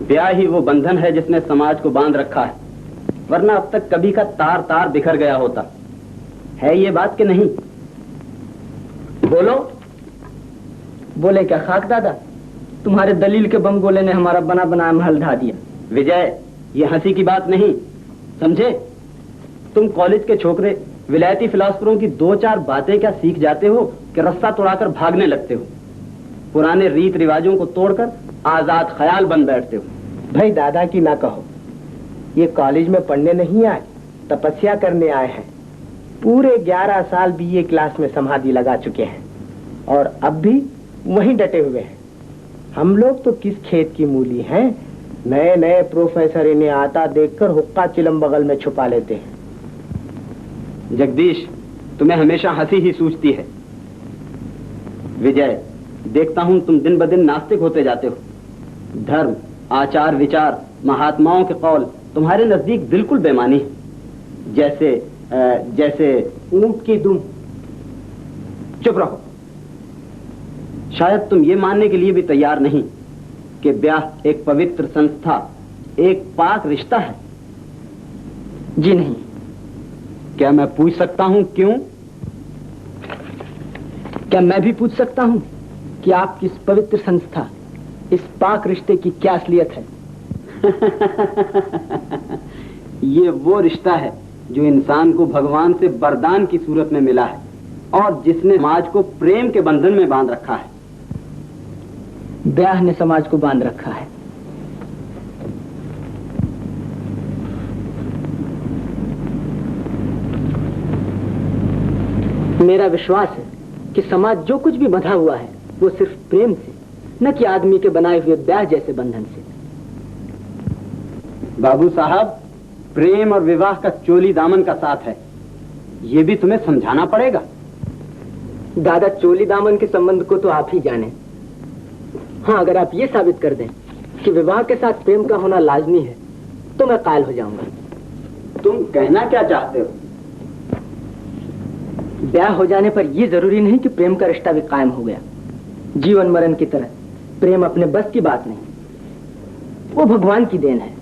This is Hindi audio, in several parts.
ब्याह ही वो बंधन है जिसने समाज को बांध रखा है, वरना अब तक कभी का तार तार बिखर गया होता। है ये बात कि नहीं? बोलो। बोले क्या खाक दादा, तुम्हारे दलील के बम गोले ने हमारा बना बनाया महल ढा दिया। विजय, ये हंसी की बात नहीं, समझे? तुम कॉलेज के छोकरे विलायती फिलासफरों की दो चार बातें क्या सीख जाते हो कि रास्ता तोड़ाकर भागने लगते हो। पुराने रीत रिवाजों को तोड़कर आजाद ख्याल बन बैठते हो। भाई दादा की ना कहो, ये कॉलेज में पढ़ने नहीं आए, तपस्या करने आए हैं। पूरे 11 साल बीए क्लास में समाधि लगा चुके हैं और अब भी वहीं डटे हुए हैं। हम लोग तो किस खेत की मूली हैं, नए नए प्रोफेसर इन्हें आता देखकर हुक्का चिलम बगल में छुपा लेते हैं। जगदीश, तुम्हें हमेशा हंसी ही सूझती है। विजय, देखता हूं तुम दिन ब दिन नास्तिक होते जाते हो। धर्म, आचार विचार, महात्माओं के कौल तुम्हारे नजदीक बिल्कुल बेमानी है, जैसे ऊंट की दुम। चुप रहो। शायद तुम ये मानने के लिए भी तैयार नहीं कि ब्याह एक पवित्र संस्था, एक पाक रिश्ता है। जी नहीं। क्या मैं पूछ सकता हूं क्यों? क्या मैं भी पूछ सकता हूं कि आपकी इस पवित्र संस्था, इस पाक रिश्ते की क्या असलियत है? ये वो रिश्ता है जो इंसान को भगवान से वरदान की सूरत में मिला है और जिसने समाज को प्रेम के बंधन में बांध रखा है। ब्याह ने समाज को बांध रखा है। मेरा विश्वास है कि समाज जो कुछ भी बंधा हुआ है वो सिर्फ प्रेम से, न कि आदमी के बनाए हुए ब्याह जैसे बंधन से। बाबू साहब, प्रेम और विवाह का चोली दामन का साथ है, ये भी तुम्हें समझाना पड़ेगा। दादा, चोली दामन के संबंध को तो आप ही जाने। हाँ, अगर आप ये साबित कर दें कि विवाह के साथ प्रेम का होना लाजमी है तो मैं कायल हो जाऊंगा। तुम कहना क्या चाहते हो? ब्याह हो जाने पर यह जरूरी नहीं कि प्रेम का रिश्ता भी कायम हो गया। जीवन मरण की तरह प्रेम अपने बस की बात नहीं, वो भगवान की देन है।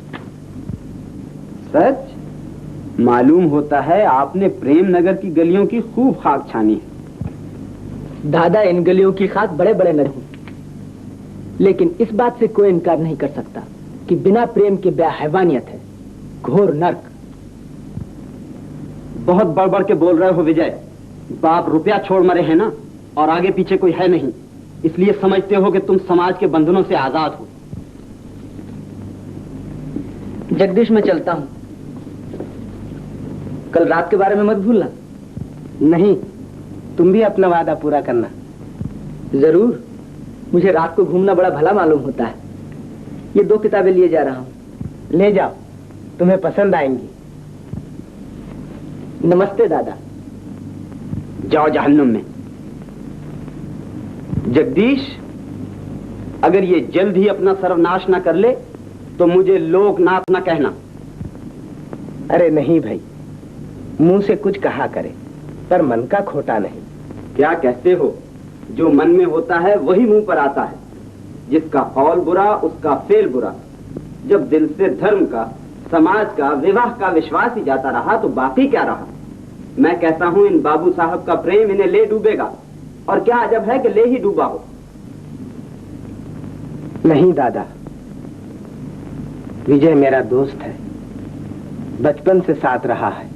सच? मालूम होता है आपने प्रेम नगर की गलियों की खूब खाक छानी है। दादा, इन गलियों की खाक बड़े बड़े नहीं, लेकिन इस बात से कोई इनकार नहीं कर सकता कि बिना प्रेम के ब्याह हैवानियत है, घोर नर्क। बहुत बढ़ बढ़ के बोल रहे हो विजय। बाप रुपया छोड़ मरे हैं ना, और आगे पीछे कोई है नहीं, इसलिए समझते हो कि तुम समाज के बंधनों से आजाद हो। जगदीश, मैं चलता हूं। कल रात के बारे में मत भूलना। नहीं, तुम भी अपना वादा पूरा करना। जरूर। मुझे रात को घूमना बड़ा भला मालूम होता है। ये 2 किताबें लिए जा रहा हूँ। ले जाओ, तुम्हें पसंद आएंगी। नमस्ते दादा। जाओ जहन्नुम में। जगदीश, अगर ये जल्द ही अपना सर्वनाश ना कर ले तो मुझे लोकनाथ ना कहना। अरे नहीं भाई, मुंह से कुछ कहा करे पर मन का खोटा नहीं। क्या कहते हो? जो मन में होता है वही मुंह पर आता है। जिसका कौल बुरा उसका फेल बुरा। जब दिल से धर्म का, समाज का, विवाह का विश्वास ही जाता रहा तो बाकी क्या रहा? मैं कहता हूं इन बाबू साहब का प्रेम इन्हें ले डूबेगा, और क्या अजब है कि ले ही डूबा हो। नहीं दादा, विजय मेरा दोस्त है, बचपन से साथ रहा है।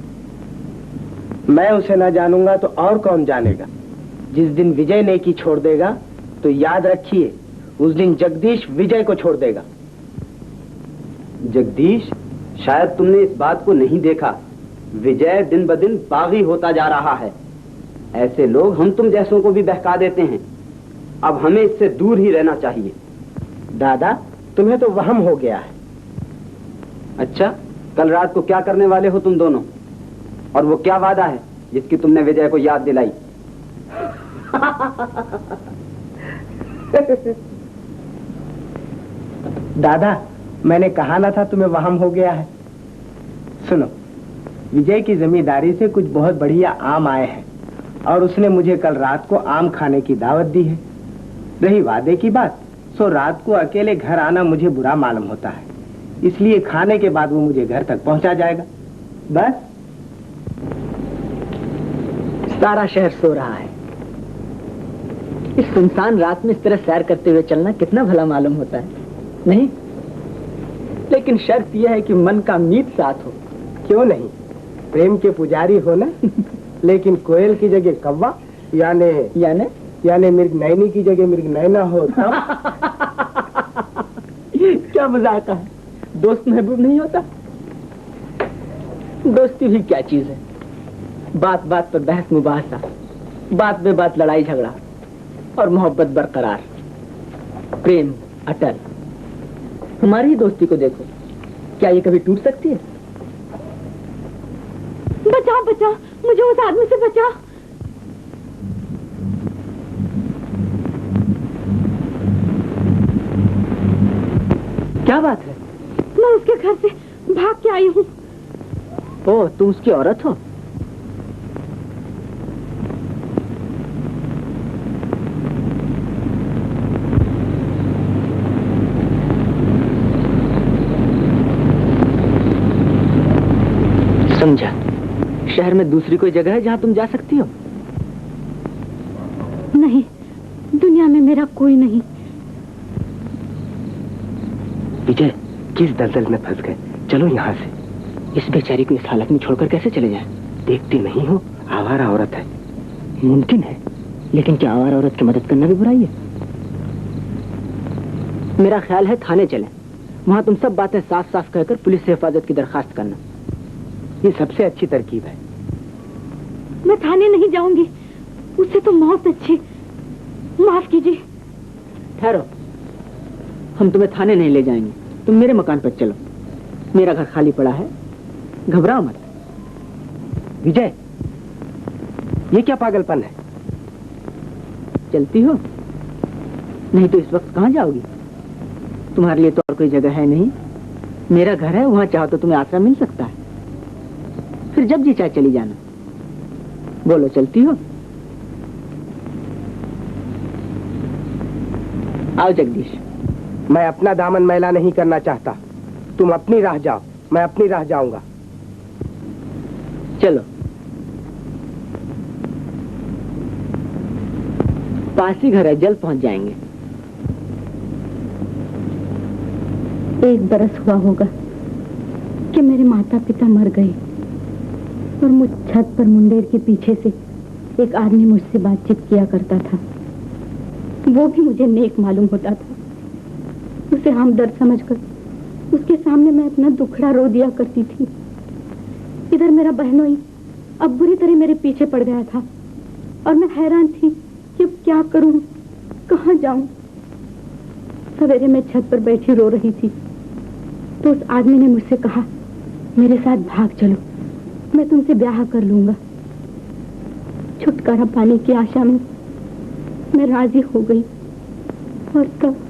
मैं उसे ना जानूंगा तो और कौन जानेगा। जिस दिन विजय नेकी छोड़ देगा तो याद रखिए, उस दिन जगदीश विजय को छोड़ देगा। जगदीश, शायद तुमने इस बात को नहीं देखा, विजय दिन ब दिन बागी होता जा रहा है। ऐसे लोग हम तुम जैसों को भी बहका देते हैं। अब हमें इससे दूर ही रहना चाहिए। दादा, तुम्हें तो वहम हो गया है। अच्छा, कल रात को क्या करने वाले हो तुम दोनों? और वो क्या वादा है जिसकी तुमने विजय को याद दिलाई? दादा, मैंने कहा ना था तुम्हें वहम हो गया है। सुनो, विजय की जिम्मेदारी से कुछ बहुत बढ़िया आम आए हैं और उसने मुझे कल रात को आम खाने की दावत दी है। रही वादे की बात, सो रात को अकेले घर आना मुझे बुरा मालूम होता है, इसलिए खाने के बाद वो मुझे घर तक पहुंचा जाएगा। बस। सारा शहर सो रहा है। इस सुनसान रात में इस तरह सैर करते हुए चलना कितना भला मालूम होता है, नहीं? लेकिन शर्त यह है कि मन का मीत साथ हो। क्यों नहीं, प्रेम के पुजारी हो ना। लेकिन कोयल की जगह कौवा, यानी मृग नैनी की जगह मृग नैना हो तब। क्या मजाक है? दोस्त महबूब नहीं होता? दोस्ती भी क्या चीज है? बात बात पर बहस मुबाहसा, बात बे बात लड़ाई झगड़ा, और मोहब्बत बरकरार, प्रेम अटल। हमारी ही दोस्ती को देखो, क्या ये कभी टूट सकती है? बचाओ बचाओ, मुझे उस आदमी से बचाओ। क्या बात है? मैं उसके घर से भाग के आई हूँ। ओह, तुम उसकी औरत हो? समझा। शहर में दूसरी कोई जगह है जहाँ तुम जा सकती हो? नहीं, दुनिया में मेरा कोई नहीं। विजय, किस दलदल में फंस गए, चलो यहाँ से। इस बेचारी को इस हालत में छोड़कर कैसे चले जाएं? देखती नहीं हो, आवारा औरत है। मुमकिन है, लेकिन क्या आवारा औरत की मदद करना भी बुराई है? मेरा ख्याल है थाने चलें, वहाँ तुम सब बातें साफ साफ कहकर पुलिस से हिफाजत की दरखास्त करना। ये सबसे अच्छी तरकीब है। मैं थाने नहीं जाऊंगी, उससे तो मौत अच्छी। माफ कीजिए। ठहरो, हम तुम्हें थाने नहीं ले जाएंगे, तुम मेरे मकान पर चलो। मेरा घर खाली पड़ा है, घबराओ मत। विजय, ये क्या पागलपन है? चलती हो? नहीं तो इस वक्त कहाँ जाओगी? तुम्हारे लिए तो और कोई जगह है नहीं। मेरा घर है, वहाँ चाहो तो तुम्हें आसरा मिल सकता है। फिर जब जी चाहे चली जाना। बोलो, चलती हो? आओ जगदीश। मैं अपना दामन मैला नहीं करना चाहता। तुम अपनी राह जाओ, मैं अपनी राह जाऊंगा। चलो। पास ही घर है, जल्द पहुंच जाएंगे। 1 बरस हुआ होगा कि मेरे माता पिता मर गए और मुझ छत पर मुंडेर के पीछे से एक आदमी मुझसे बातचीत किया करता था। वो भी मुझे नेक मालूम होता था। उसे हमदर्द समझकर उसके सामने मैं अपना दुखड़ा रो दिया करती थी। इधर मेरा बहनोई अब बुरी तरह मेरे पीछे पड़ गया था और मैं हैरान थी कि अब क्या करूं, कहां जाऊं। सवेरे मैं छत पर बैठी रो रही थी तो उस आदमी ने मुझसे कहा, मेरे साथ भाग चलो, मैं तुमसे ब्याह कर लूंगा। छुटकारा पाने की आशा में मैं राजी हो गई और तब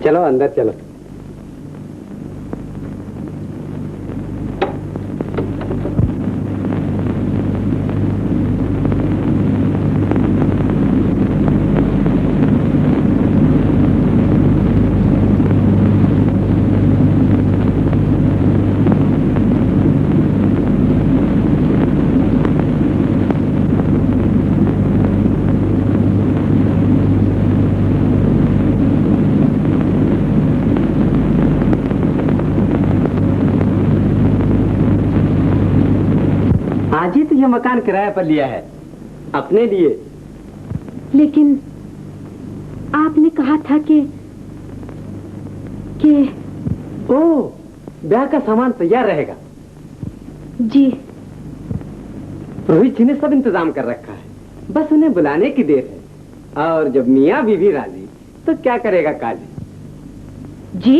चलो अंदर चलो। आज ही तो यह मकान किराए पर लिया है अपने लिए। लेकिन आपने कहा था कि ओह, ब्याह का सामान तैयार रहेगा। जी, रोहित जी ने सब इंतजाम कर रखा है, बस उन्हें बुलाने की देर है। और जब मियाँ बीवी राजी तो क्या करेगा काजी। जी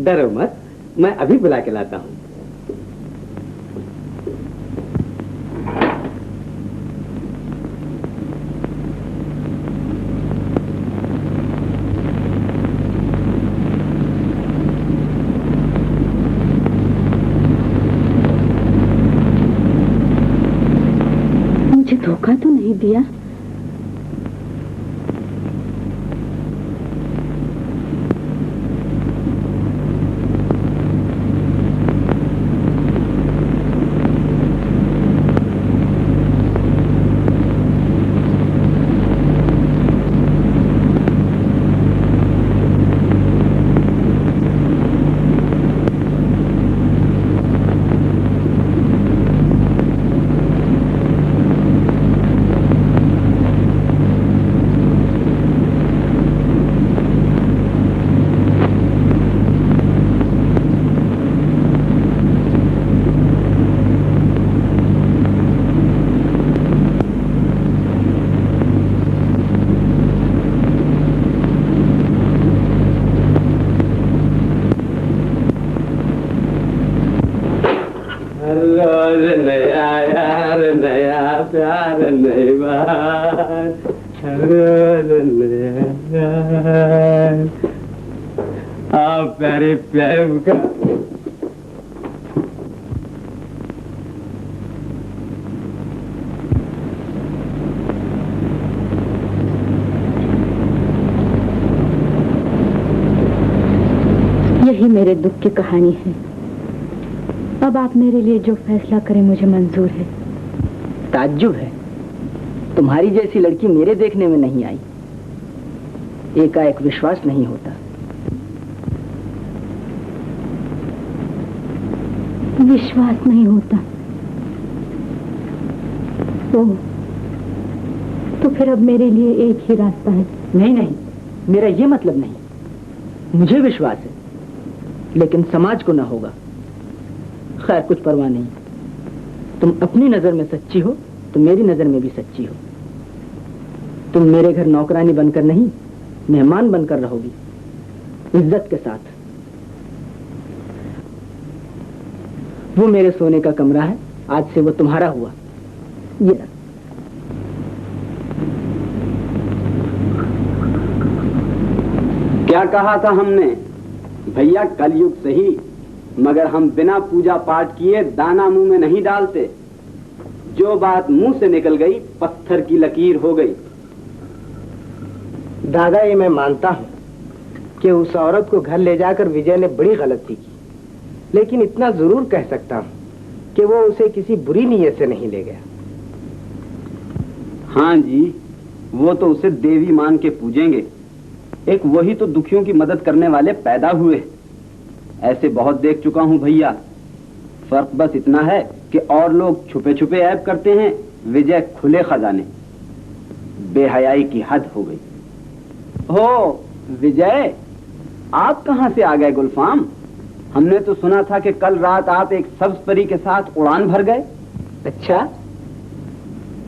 डरो मत, मैं अभी बुला के लाता हूँ। मुझे धोखा तो नहीं दिया? प्यारे प्यारे का यही मेरे दुख की कहानी है। अब आप मेरे लिए जो फैसला करें मुझे मंजूर है। ताज्जुब है, तुम्हारी जैसी लड़की मेरे देखने में नहीं आई। एकाएक विश्वास नहीं होता। विश्वास नहीं होता? ओह, तो फिर अब मेरे लिए एक ही रास्ता है। नहीं नहीं, मेरा ये मतलब नहीं। मुझे विश्वास है, लेकिन समाज को ना होगा। खैर, कुछ परवाह नहीं। तुम अपनी नजर में सच्ची हो तो मेरी नजर में भी सच्ची हो। तुम मेरे घर नौकरानी बनकर नहीं, मेहमान बनकर रहोगी, इज्जत के साथ। वो मेरे सोने का कमरा है, आज से वो तुम्हारा हुआ। ये क्या कहा था हमने भैया, कलयुग सही, मगर हम बिना पूजा पाठ किए दाना मुंह में नहीं डालते। जो बात मुंह से निकल गई पत्थर की लकीर हो गई। दादा, ये मैं मानता हूँ कि उस औरत को घर ले जाकर विजय ने बड़ी गलती की, लेकिन इतना जरूर कह सकता हूँ कि वो उसे किसी बुरी नीयत से नहीं ले गया। हाँ जी, वो तो उसे देवी मान के पूजेंगे। एक वही तो दुखियों की मदद करने वाले पैदा हुए। ऐसे बहुत देख चुका हूं भैया। फर्क बस इतना है कि और लोग छुपे छुपे ऐब करते हैं, विजय खुले खजाने। बेहयाई की हद हो गई। हो विजय, आप कहां से आ गए गुलफाम? हमने तो सुना था कि कल रात आप एक सब्ज परी के साथ उड़ान भर गए। अच्छा,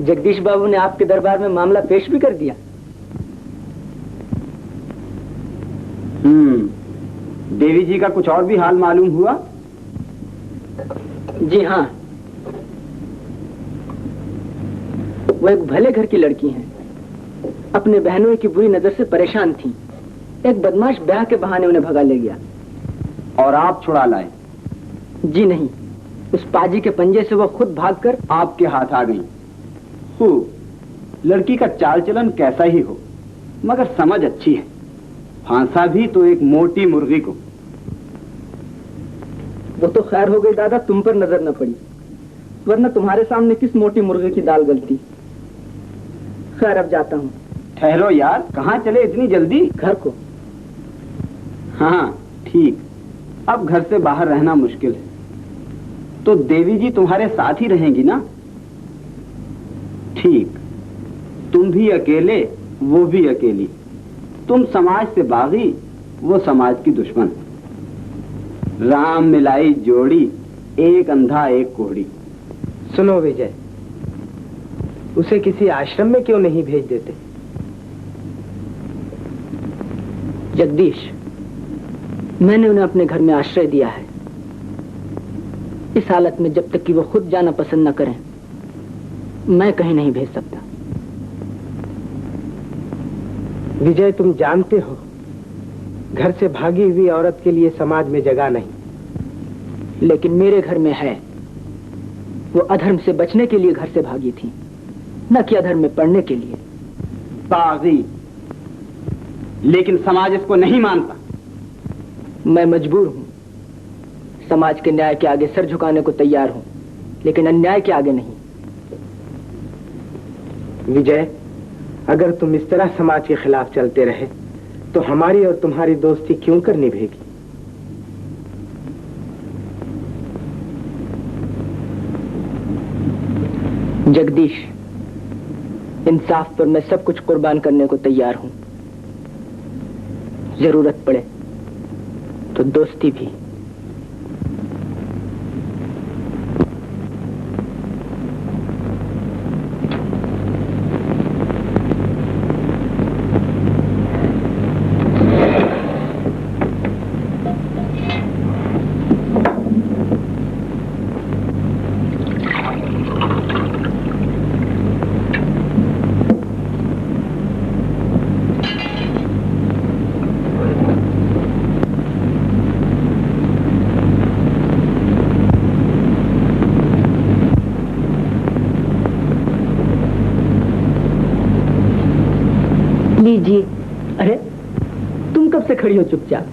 जगदीश बाबू ने आपके दरबार में मामला पेश भी कर दिया? देवी जी का कुछ और भी हाल मालूम हुआ? जी हाँ, वो एक भले घर की लड़की हैं। अपने बहनों की बुरी नजर से परेशान थी। एक बदमाश ब्याह के बहाने उन्हें भगा ले गया। और आप छुड़ा लाए? जी नहीं, उस पाजी के पंजे से वो खुद भागकर आपके हाथ आ गई। लड़की का चाल चलन कैसा ही हो, मगर समझ अच्छी है। फांसा भी तो एक मोटी मुर्गी को। वो तो खैर हो गई दादा, तुम पर नजर न पड़ी, वरना तुम्हारे सामने किस मोटी मुर्गे की दाल गलती। खैर अब जाता हूँ। ठहरो यार, कहाँ चले इतनी जल्दी? घर को। हाँ ठीक, अब घर से बाहर रहना मुश्किल है, तो देवी जी तुम्हारे साथ ही रहेंगी ना? ठीक, तुम भी अकेले, वो भी अकेली। तुम समाज से बागी, वो समाज की दुश्मन। राम मिलाई जोड़ी, एक अंधा एक कोहड़ी। सुनो विजय, उसे किसी आश्रम में क्यों नहीं भेज देते? जगदीश, मैंने उन्हें अपने घर में आश्रय दिया है। इस हालत में जब तक कि वो खुद जाना पसंद न करें, मैं कहीं नहीं भेज सकता। विजय, तुम जानते हो घर से भागी हुई औरत के लिए समाज में जगह नहीं। लेकिन मेरे घर में है। वो अधर्म से बचने के लिए घर से भागी थी, न कि अधर्म में पड़ने के लिए। बागी, लेकिन समाज इसको नहीं मानता। मैं मजबूर हूं। समाज के न्याय के आगे सर झुकाने को तैयार हूं, लेकिन अन्याय के आगे नहीं। विजय, अगर तुम इस तरह समाज के खिलाफ चलते रहे तो हमारी और तुम्हारी दोस्ती क्यों कर निभेगी? जगदीश, इंसाफ पर मैं सब कुछ कुर्बान करने को तैयार हूं। जरूरत पड़े तो दोस्ती भी। लीजिए। अरे, तुम कब से खड़ी हो चुपचाप?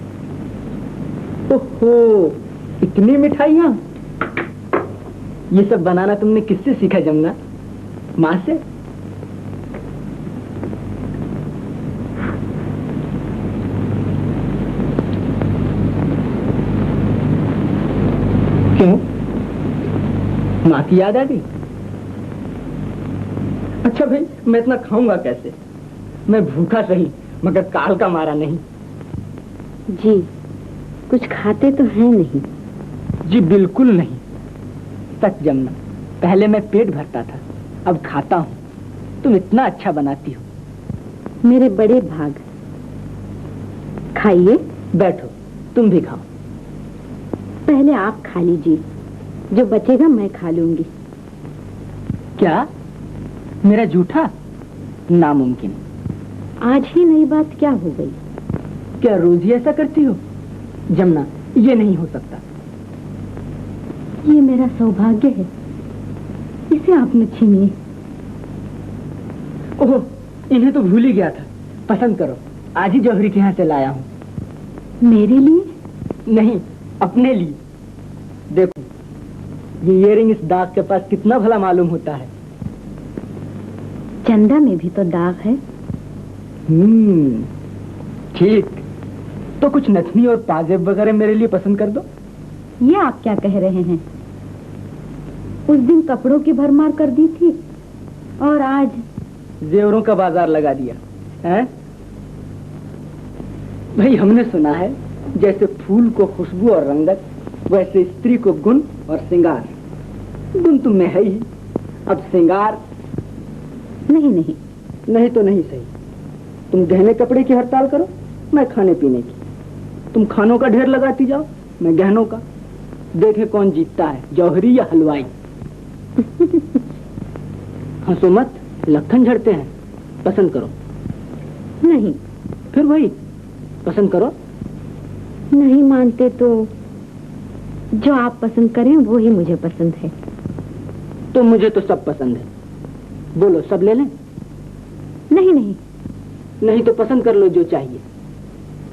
ओहो, इतनी मिठाइयाँ! ये सब बनाना तुमने किससे सीखा जमुना? माँ से? क्यों? माँ की याद आ गई? अच्छा भाई, मैं इतना खाऊंगा कैसे? मैं भूखा सही, मगर काल का मारा नहीं। जी, कुछ खाते तो हैं नहीं? जी बिल्कुल नहीं। सच जमुना, पहले मैं पेट भरता था, अब खाता हूँ। तुम इतना अच्छा बनाती हो। मेरे बड़े भाग। खाइए। बैठो, तुम भी खाओ। पहले आप खा लीजिए, जो बचेगा मैं खा लूंगी। क्या? मेरा जूठा? नामुमकिन। आज ही नई बात क्या हो गई? क्या रोज ही ऐसा करती हो? जमुना, ये नहीं हो सकता। ये मेरा सौभाग्य है, इसे आप न छीनिए। ओह, इन्हें तो भूल ही गया था। पसंद करो, आज ही जौहरी के यहाँ से लाया हूँ। मेरे लिए? नहीं, अपने लिए। देखो, ये इयररिंग इस दाग के पास कितना भला मालूम होता है। चंदा में भी तो दाग है। ठीक, तो कुछ नथनी और पाजेब वगैरह मेरे लिए पसंद कर दो। ये आप क्या कह रहे हैं? उस दिन कपड़ों की भरमार कर दी थी और आज जेवरों का बाजार लगा दिया है। भाई हमने सुना है जैसे फूल को खुशबू और रंगत, वैसे स्त्री को गुण और श्रृंगार। गुण तुम में है ही, अब श्रृंगार नहीं नहीं नहीं तो नहीं सही। तुम गहने कपड़े की हड़ताल करो, मैं खाने पीने की। तुम खानों का ढेर लगाती जाओ, मैं गहनों का। देखे कौन जीतता है, जौहरी या हलवाई। हंसो मत, लखन झड़ते हैं। पसंद करो। नहीं। फिर वही पसंद करो। नहीं मानते तो जो आप पसंद करें वो ही मुझे पसंद है। तो मुझे तो सब पसंद है। बोलो, सब ले लें? नहीं नहीं। नहीं तो पसंद कर लो जो चाहिए।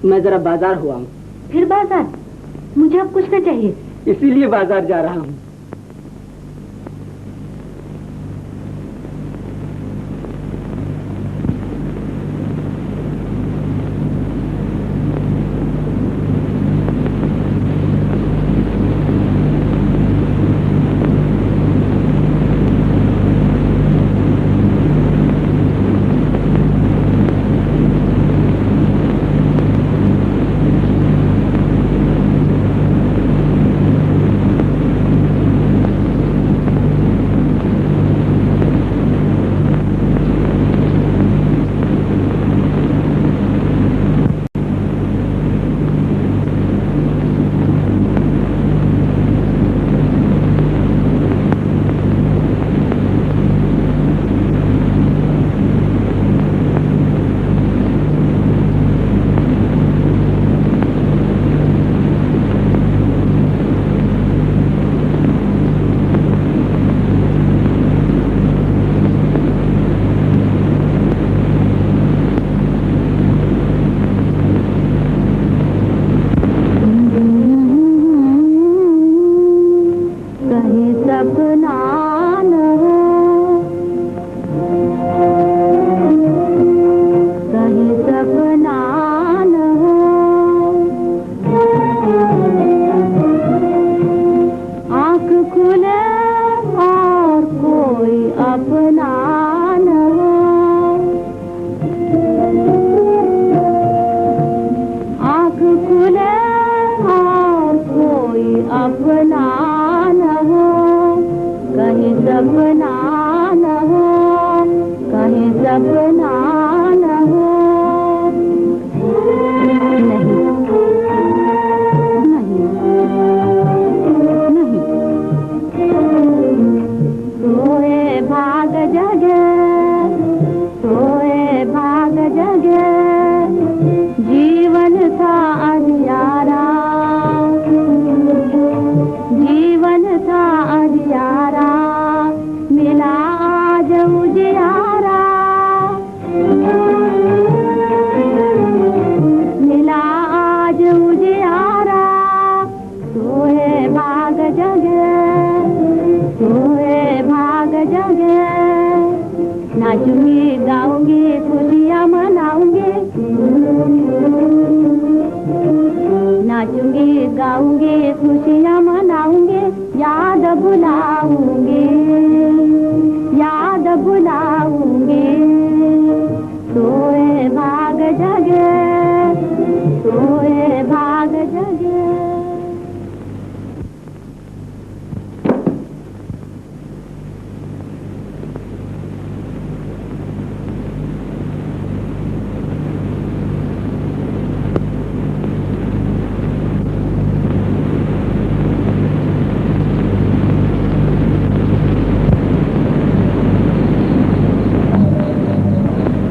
मैं जरा बाजार हुआ हूँ। फिर बाजार? मुझे अब कुछ न चाहिए। इसीलिए बाजार जा रहा हूँ।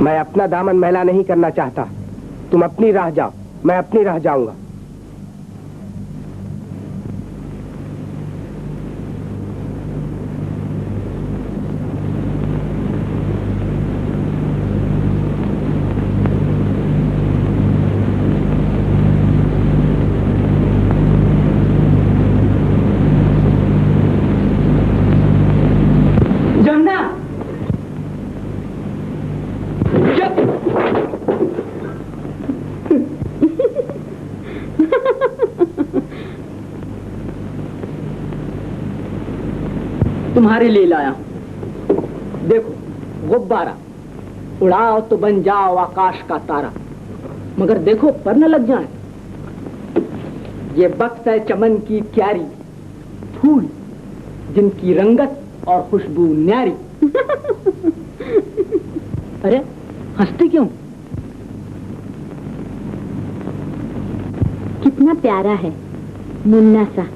मैं अपना दामन मैला नहीं करना चाहता। तुम अपनी राह जाओ, मैं अपनी राह जाऊंगा। तुम्हारे लिए लाया हूं। देखो, गुब्बारा उड़ाओ तो बन जाओ आकाश का तारा, मगर देखो पर न लग जाए। ये बक्स है चमन की क्यारी, फूल जिनकी रंगत और खुशबू न्यारी। अरे हंसती क्यों? कितना प्यारा है, मुन्ना सा।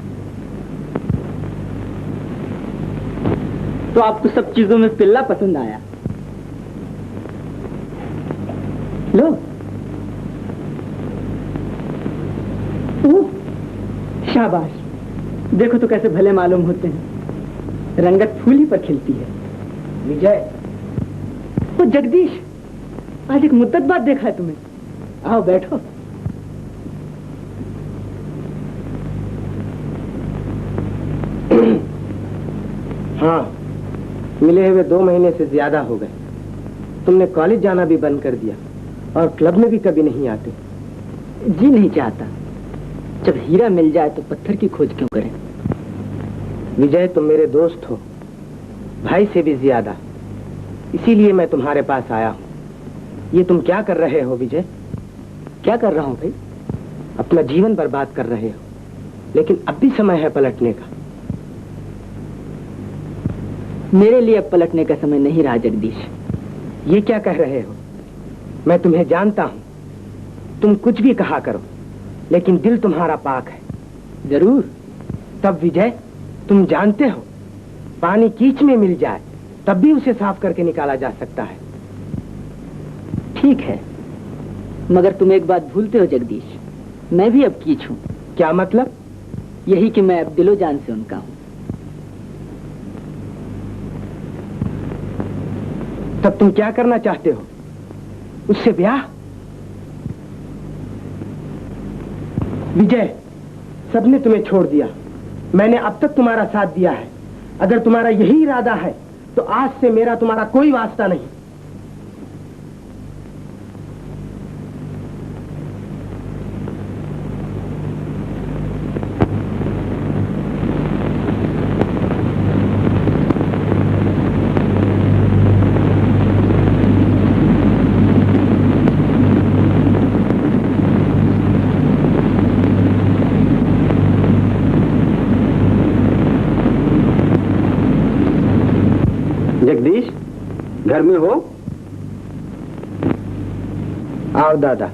तो आपको सब चीजों में पिल्ला पसंद आया? लो। ओह, शाबाश। देखो तो कैसे भले मालूम होते हैं, रंगत फूल ही पर खिलती है। विजय, ओ जगदीश, आज एक मुद्दत बाद देखा है तुम्हें। आओ बैठो। हाँ, मिले हुए 2 महीने से ज्यादा हो गए। तुमने कॉलेज जाना भी बंद कर दिया और क्लब में भी कभी नहीं आते। जी नहीं चाहता। जब हीरा मिल जाए तो पत्थर की खोज क्यों करें? विजय, तुम मेरे दोस्त हो, भाई से भी ज्यादा, इसीलिए मैं तुम्हारे पास आया हूँ। ये तुम क्या कर रहे हो विजय? क्या कर रहा हूँ भाई? अपना जीवन बर्बाद कर रहे हो, लेकिन अब भी समय है पलटने का। मेरे लिए अब पलटने का समय नहीं रहा जगदीश। ये क्या कह रहे हो? मैं तुम्हें जानता हूँ, तुम कुछ भी कहा करो, लेकिन दिल तुम्हारा पाक है। जरूर। तब विजय, तुम जानते हो, पानी कीच में मिल जाए तब भी उसे साफ करके निकाला जा सकता है। ठीक है, मगर तुम एक बात भूलते हो जगदीश, मैं भी अब कीच हूँ। क्या मतलब? यही कि मैं अब दिलो जान से उनका हूँ। तब तुम क्या करना चाहते हो? उससे ब्याह? विजय, सबने तुम्हें छोड़ दिया, मैंने अब तक तुम्हारा साथ दिया है। अगर तुम्हारा यही इरादा है तो आज से मेरा तुम्हारा कोई वास्ता नहीं। जगदीश, घर में हो? आओ दादा।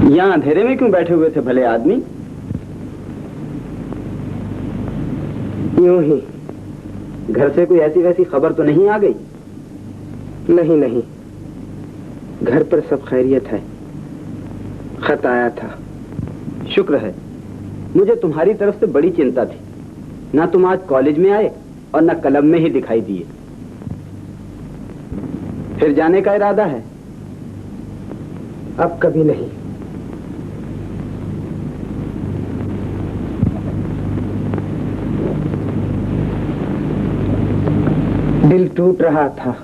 यहाँ अंधेरे में क्यों बैठे हुए थे भले आदमी? यूं ही। घर से कोई ऐसी वैसी खबर तो नहीं आ गई? नहीं नहीं, घर पर सब खैरियत है। खत आया था। शुक्र है, मुझे तुम्हारी तरफ से बड़ी चिंता थी। ना तुम आज कॉलेज में आए और ना क्लब में ही दिखाई दिए। फिर जाने का इरादा है? अब कभी नहीं। दिल टूट रहा था,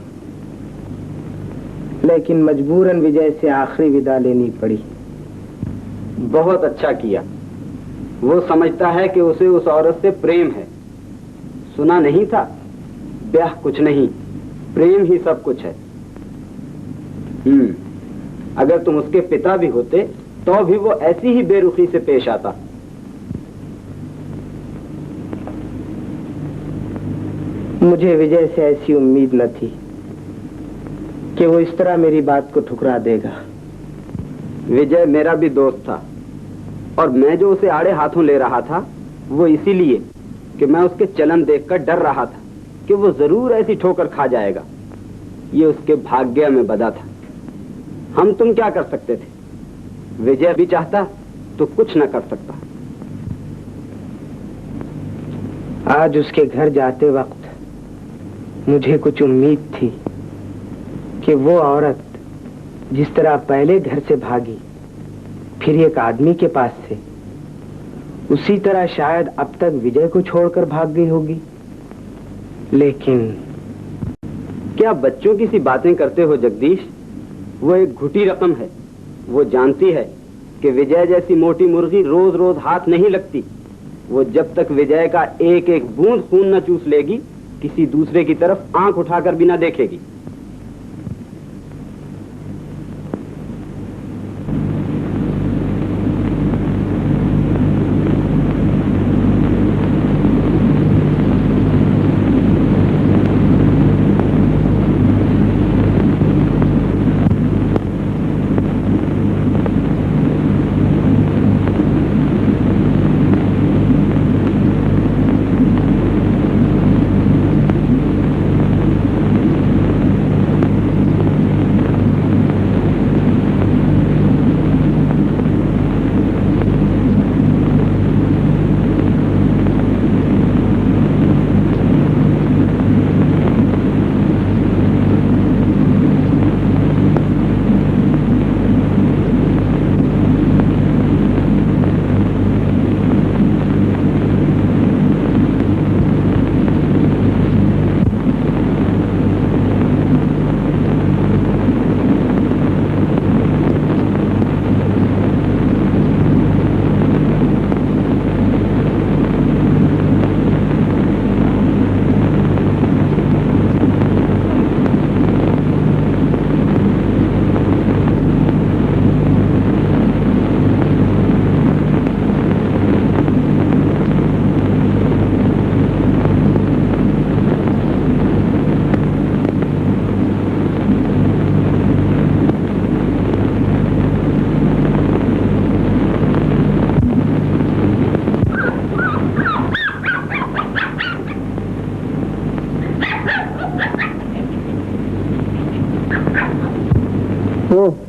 लेकिन मजबूरन विजय से आखिरी विदा लेनी पड़ी। बहुत अच्छा किया। वो समझता है कि उसे उस औरत से प्रेम है। सुना नहीं था, ब्याह कुछ नहीं, प्रेम ही सब कुछ है। अगर तुम उसके पिता भी होते तो भी वो ऐसी ही बेरुखी से पेश आता। मुझे विजय से ऐसी उम्मीद न थी कि वो इस तरह मेरी बात को ठुकरा देगा। विजय मेरा भी दोस्त था, और मैं जो उसे आड़े हाथों ले रहा था वो इसीलिए कि मैं उसके चलन देखकर डर रहा था कि वो जरूर ऐसी ठोकर खा जाएगा। ये उसके भाग्य में बदा था। हम तुम क्या कर सकते थे? विजय भी चाहता तो कुछ न कर सकता। आज उसके घर जाते वक्त मुझे कुछ उम्मीद थी कि वो औरत जिस तरह पहले घर से भागी फिर एक आदमी के पास से, उसी तरह शायद अब तक विजय को छोड़कर भाग गई होगी। लेकिन क्या बच्चों की सी बातें करते हो जगदीश? वो एक घुटी रकम है वो जानती है कि विजय जैसी मोटी मुर्गी रोज रोज हाथ नहीं लगती। वो जब तक विजय का एक एक बूंद खून न चूस लेगी, किसी दूसरे की तरफ आंख उठाकर भी न देखेगी।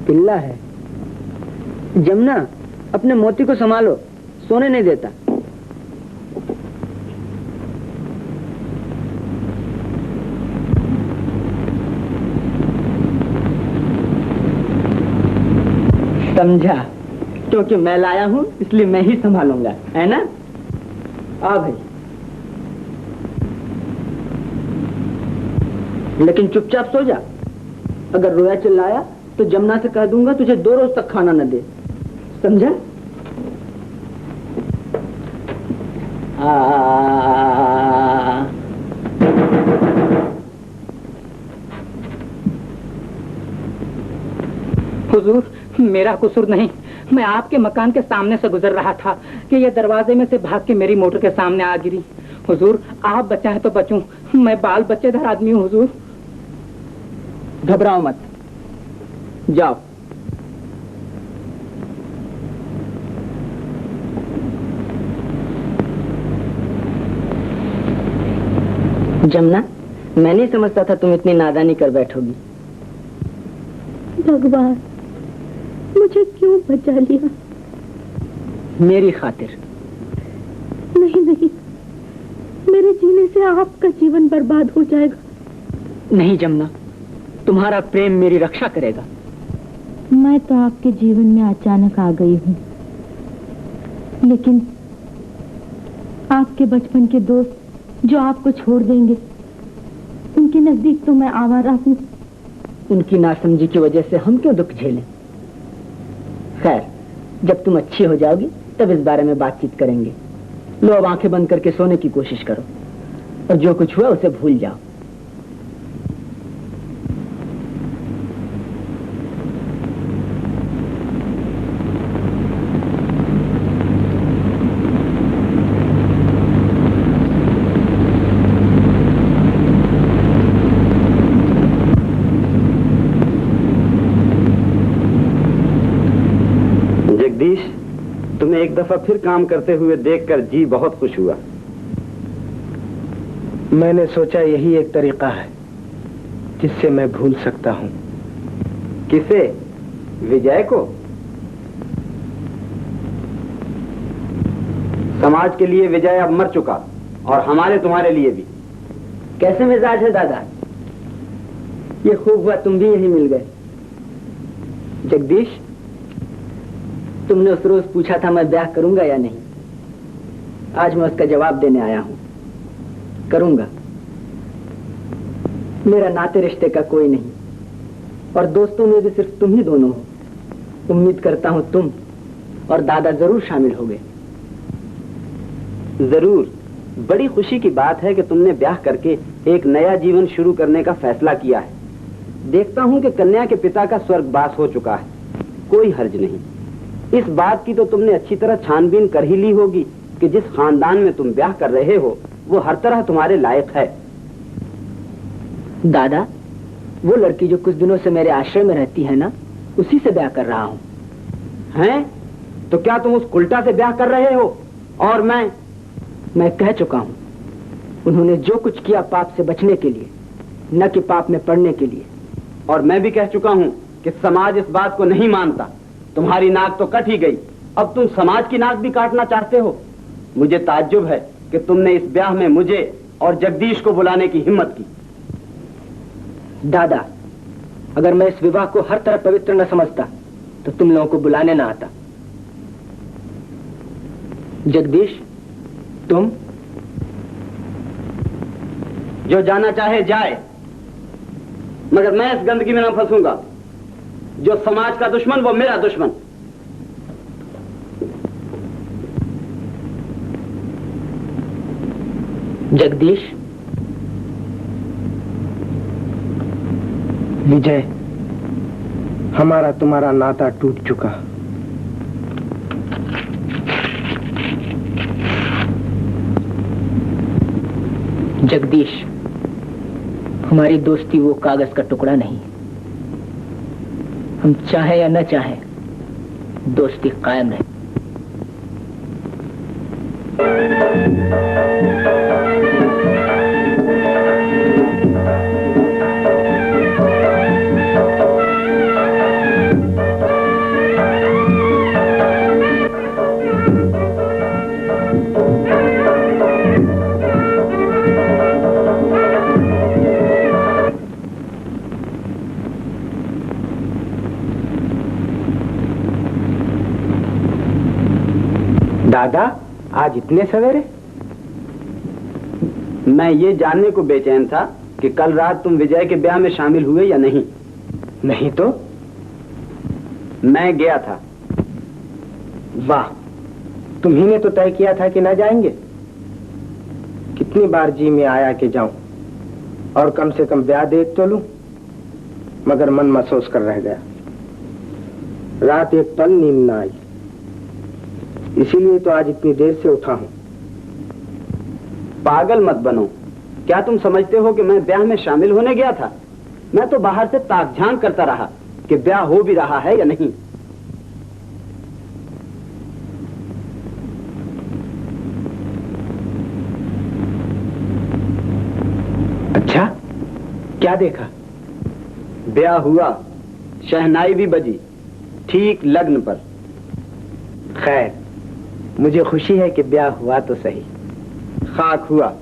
पिल्ला है। जमुना, अपने मोती को संभालो, सोने नहीं देता। समझा? क्योंकि मैं लाया हूं इसलिए मैं ही संभालूंगा, है ना? आ भाई, लेकिन चुपचाप सो जा। अगर रोया चिल्लाया तो जमुना से कह दूंगा तुझे 2 रोज तक खाना न दे, समझा? हुजूर, मेरा कसूर नहीं। मैं आपके मकान के सामने से गुजर रहा था कि यह दरवाजे में से भाग के मेरी मोटर के सामने आ गिरी। हुजूर, आप बचाएं तो बचूं, मैं बाल बच्चेदार आदमी हूँ। हुजूर, घबराओ मत, जाओ। जमुना, मैं नहीं समझता था तुम इतनी नादानी कर बैठोगी। भगवान, मुझे क्यों बचा लिया? मेरी खातिर। नहीं नहीं, मेरे जीने से आपका जीवन बर्बाद हो जाएगा। नहीं जमुना, तुम्हारा प्रेम मेरी रक्षा करेगा। मैं तो आपके जीवन में अचानक आ गई हूँ, लेकिन आपके बचपन के दोस्त जो आपको छोड़ देंगे, उनके नजदीक तो मैं आवारा हूँ। उनकी नासमझी की वजह से हम क्यों दुख झेलें? खैर, जब तुम अच्छी हो जाओगी तब इस बारे में बातचीत करेंगे। लो, अब आंखें बंद करके सोने की कोशिश करो और जो कुछ हुआ उसे भूल जाओ। तुम्हें एक दफा फिर काम करते हुए देखकर जी बहुत खुश हुआ। मैंने सोचा यही एक तरीका है जिससे मैं भूल सकता हूं। किसे? विजय को? समाज के लिए विजय अब मर चुका और हमारे तुम्हारे लिए भी। कैसे मिजाज है दादा? ये खूब हुआ तुम भी यहीं मिल गए। जगदीश, तुमने उस रोज पूछा था मैं ब्याह करूंगा या नहीं। आज मैं उसका जवाब देने आया हूं। करूंगा। मेरा नाते रिश्ते का कोई नहीं और दोस्तों में भी सिर्फ तुम ही दोनों हो। उम्मीद करता हूँ तुम और दादा जरूर शामिल होगे। जरूर। बड़ी खुशी की बात है कि तुमने ब्याह करके एक नया जीवन शुरू करने का फैसला किया है। देखता हूँ कि कन्या के पिता का स्वर्गवास हो चुका है। कोई हर्ज नहीं। इस बात की तो तुमने अच्छी तरह छानबीन कर ही ली होगी कि जिस खानदान में तुम ब्याह कर रहे हो वो हर तरह तुम्हारे लायक है। दादा, वो लड़की जो कुछ दिनों से मेरे आश्रय में रहती है ना, उसी से ब्याह कर रहा हूँ। हैं? तो क्या तुम उस उल्टा से ब्याह कर रहे हो? और मैं कह चुका हूँ, उन्होंने जो कुछ किया पाप से बचने के लिए, न कि पाप में पड़ने के लिए। और मैं भी कह चुका हूँ कि समाज इस बात को नहीं मानता। तुम्हारी नाक तो कट ही गई, अब तुम समाज की नाक भी काटना चाहते हो। मुझे ताज्जुब है कि तुमने इस ब्याह में मुझे और जगदीश को बुलाने की हिम्मत की। दादा, अगर मैं इस विवाह को हर तरह पवित्र न समझता तो तुम लोगों को बुलाने ना आता। जगदीश, तुम जो जाना चाहे जाए, मगर मैं इस गंदगी में ना फंसूंगा। जो समाज का दुश्मन वो मेरा दुश्मन। जगदीश, विजय, हमारा तुम्हारा नाता टूट चुका। जगदीश, हमारी दोस्ती वो कागज का टुकड़ा नहीं। हम चाहे या न चाहे, दोस्ती कायम रहे। दादा, आज इतने सवेरे? मैं ये जानने को बेचैन था कि कल रात तुम विजय के ब्याह में शामिल हुए या नहीं। नहीं तो? मैं गया था। वाह, तुम्ही तो तय किया था कि न जाएंगे। कितनी बार जी में आया कि जाऊं और कम से कम ब्याह देख तो लूं, मगर मन महसूस कर रह गया। रात एक पल नींद न आई, इसीलिए तो आज इतनी देर से उठा हूं। पागल मत बनो। क्या तुम समझते हो कि मैं ब्याह में शामिल होने गया था? मैं तो बाहर से ताक-झांक करता रहा कि ब्याह हो भी रहा है या नहीं। अच्छा, क्या देखा? ब्याह हुआ, शहनाई भी बजी, ठीक लग्न पर। खैर, मुझे खुशी है कि ब्याह हुआ तो सही। खाक हुआ।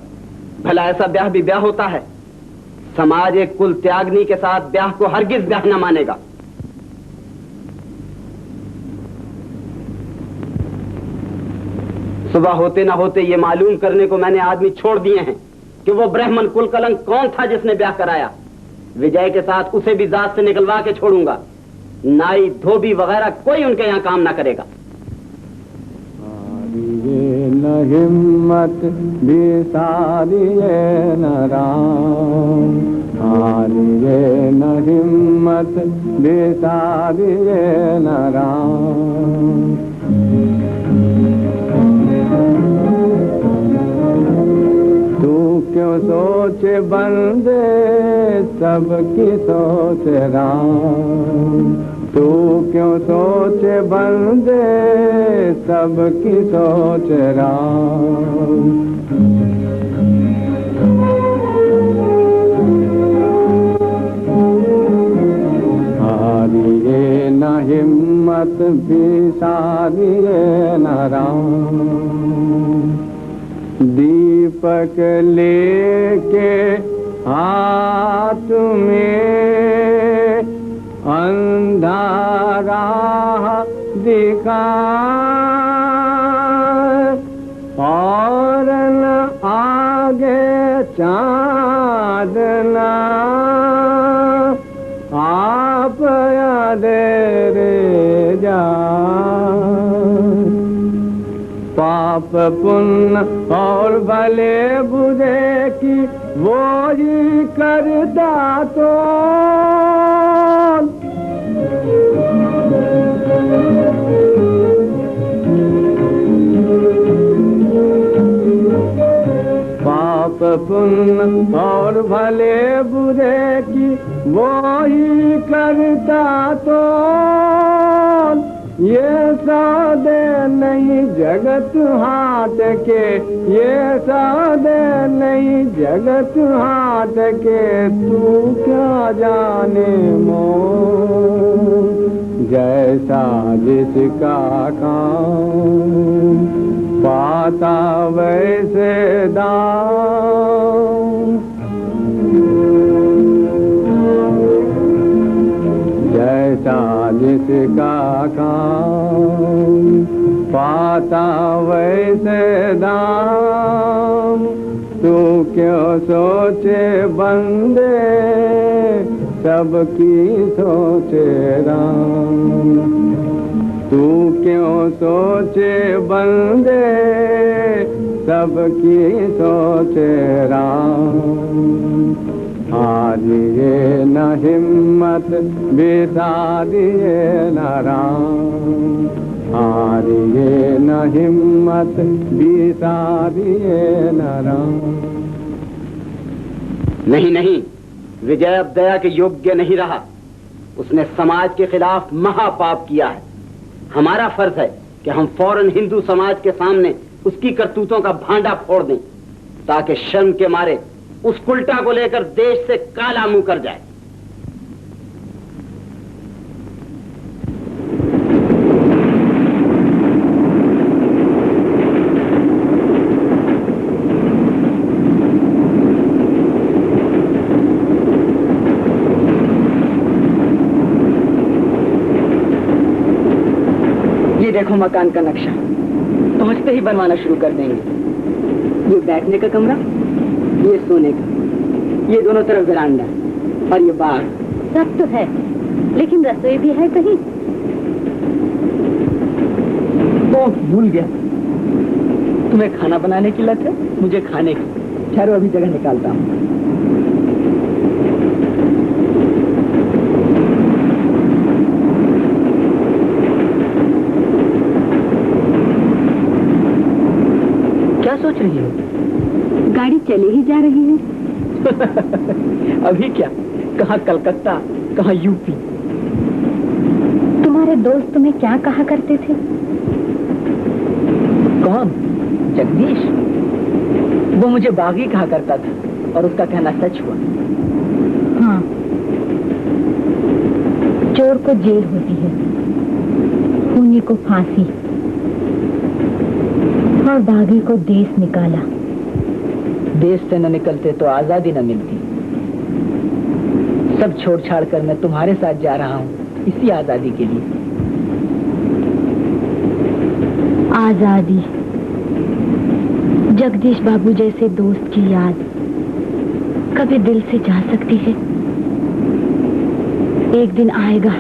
भला ऐसा ब्याह भी ब्याह होता है? समाज एक कुल त्यागनी के साथ ब्याह को हरगिज ब्याह न मानेगा। सुबह होते ना होते ये मालूम करने को मैंने आदमी छोड़ दिए हैं कि वो ब्राह्मण कुल कलंक कौन था जिसने ब्याह कराया। विजय के साथ उसे भी जात से निकलवा के छोड़ूंगा। नाई, धोबी वगैरह कोई उनके यहाँ काम ना करेगा। न हिम्मत बिसारिए न राम, हारिए न हिम्मत बिसारिए न राम। तू क्यों सोचे बंदे सबकी सोच राम, तू क्यों सोचे बंदे सबकी सोच राम। हारिए न हिम्मत बिसारिए न राम। दीपक लेके हाथ में अंधारा दिखा, और न आगे चांदना आप याद रे पाप पुण्य और भले बुरे की वो ही करता तो पाप पुण्य और भले बुरे की वो ही करता तो ये सौदे नहीं जगत हाट के, ये सौदे नहीं जगत हाट के, तू क्या जाने मोल जैसा जिसका काम पाता वैसे दाम। जैसा जिसका काम पाता वैसे दाम। तू क्यों सोचे बंदे सबकी सोचे राम। तू क्यों सोचे बंदे सबकी सोचे राम। हारिए न हिम्मत बिसारिए न राम। हारिए न हिम्मत बिसारिए न राम। नहीं नहीं, विजय अब दया के योग्य नहीं रहा। उसने समाज के खिलाफ महापाप किया है। हमारा फर्ज है कि हम फौरन हिंदू समाज के सामने उसकी करतूतों का भांडा फोड़ दें, ताकि शर्म के मारे उस कुल्टा को लेकर देश से काला मुंह कर जाए। देखो मकान का नक्शा, पहुंचते ही बनवाना शुरू कर देंगे। ये बैठने का कमरा, ये सोने का, ये दोनों तरफ वरांडा और ये बाग। सब तो है, लेकिन रसोई भी है कहीं? ओह, भूल गया, तुम्हें खाना बनाने की लत है, मुझे खाने की। ठहरो, अभी जगह निकालता हूँ। सोच रही हो? गाड़ी चली ही जा रही है। अभी क्या, कहाँ कलकत्ता, कहाँ यूपी। तुम्हारे दोस्त तुम्हें क्या कहा करते थे? कौन? जगदीश। वो मुझे बागी कहा करता था और उसका कहना सच हुआ। हाँ, चोर को जेल होती है, खूनी को फांसी, और बागी को देश निकाला। देश से न निकलते तो आजादी न मिलती। सब छोड़ छाड़ कर मैं तुम्हारे साथ जा रहा हूँ इसी आजादी के लिए। आजादी, जगदीश बाबू जैसे दोस्त की याद कभी दिल से जा सकती है? एक दिन आएगा